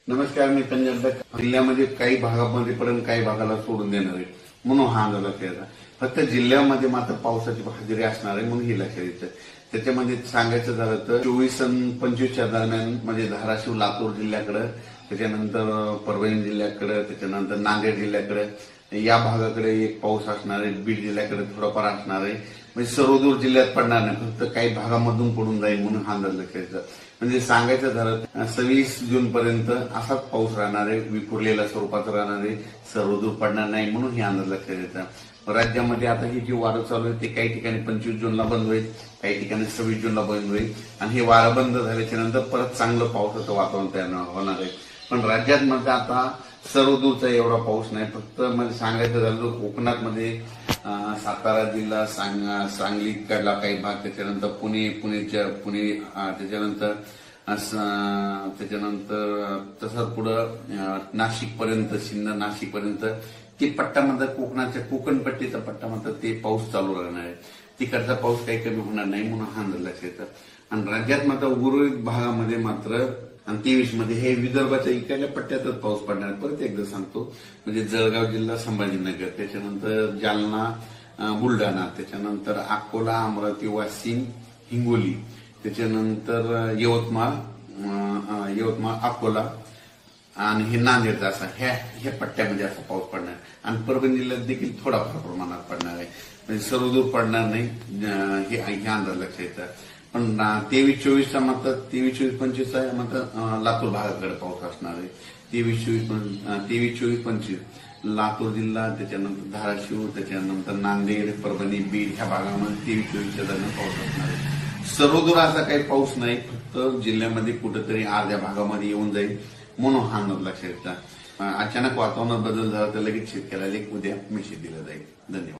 नमस्कार, मी पंजाब जिल्ह्यामध्ये काही भागामध्ये पर्यंत काही भागाला सोडून देणार आहे म्हणून हा अंदाज लक्षात. फक्त जिल्ह्यामध्ये मात्र पावसाची हजेरी असणार आहे म्हणून हे लक्षात येतं. त्याच्यामध्ये सांगायचं झालं तर 24 आणि 25च्या दरम्यान म्हणजे धाराशिव लातूर जिल्ह्याकडे, त्याच्यानंतर परभणी जिल्ह्याकडे, त्याच्यानंतर नांदेड जिल्ह्याकडे या भागाकडे एक पाऊस असणार आहे. बीड जिल्ह्याकडे थोडाफार असणार आहे. म्हणजे सर्वदूर जिल्ह्यात पडणार नाही, फक्त काही भागामधून पडून जाईल म्हणून हा अंदाज लक्षात येतं. म्हणजे सांगायचं झालं 26 जून पर्यंत असाच पाऊस राहणार आहे, विखुरलेल्या स्वरूपाचा राहणार आहे, सर्वदूर पडणार नाही म्हणून हे अंदाज लक्षात येतं. राज्यामध्ये आता ही जी वारं चालू आहे ते काही ठिकाणी 25 जूनला बंद होईल, काही ठिकाणी 26 जूनला बंद होईल आणि हे वारं बंद झाल्याच्या नंतर परत चांगलं पावसाचं वातावरण तयार होणार आहे. पण राज्यात मध्ये आता सर्वदूरचा एवढा पाऊस नाही. फक्त म्हणजे सांगायचं झालं तर कोकणात मध्ये सातारा जिल्हा, सांगली कडला काही भाग, त्याच्यानंतर पुणे, त्याच्यानंतर तसंच पुढं नाशिक पर्यंत, सिन्नर नाशिक पर्यंत ते पट्ट्यामध्ये कोकणाच्या कोकणपट्टीचा पट्टा मात्र ते पाऊस चालू राहणार आहे. तिकडचा पाऊस काही कमी होणार नाही म्हणून हा अंदाज लक्षात येतं. आणि राज्यात मात्र उर्वरित भागामध्ये मात्र आणि 23 मध्ये हे विदर्भाच्या इकडल्या पट्ट्यातच पाऊस पडणार. परत एकदा सांगतो, म्हणजे जळगाव जिल्हा, संभाजीनगर, त्याच्यानंतर जालना, बुलढाणा, त्याच्यानंतर अकोला, अमरावती, वाशिम, हिंगोली, त्याच्यानंतर यवतमाळ, अकोला आणि हे नांदेडचा असा ह्या पट्ट्यामध्ये असा पाऊस पडणार. आणि परभणी जिल्ह्यात देखील थोडाफार प्रमाणात पडणार आहे. म्हणजे सर्वदूर पडणार नाही हे अंदाज लक्षात येतं. पण 23-24चा मात्र 23-24-25चा मात्र लातूर भागाकडे पाऊस असणार आहे. 23-24-25 लातूर जिल्हा, त्याच्यानंतर धाराशिव, त्याच्यानंतर नांदेड, परभणी, बीड ह्या भागामध्ये 23-24च्या दरम्यान पाऊस असणार आहे. सर्वदूर असा काही पाऊस नाही, फक्त जिल्ह्यामध्ये कुठेतरी अर्ध्या भागामध्ये येऊन जाईल म्हणून हा अंदाज लक्षात येतं. अचानक वातावरणात बदल झाला तर लगेच शेतकऱ्याला एक उद्या मेसेज दिला जाईल. धन्यवाद.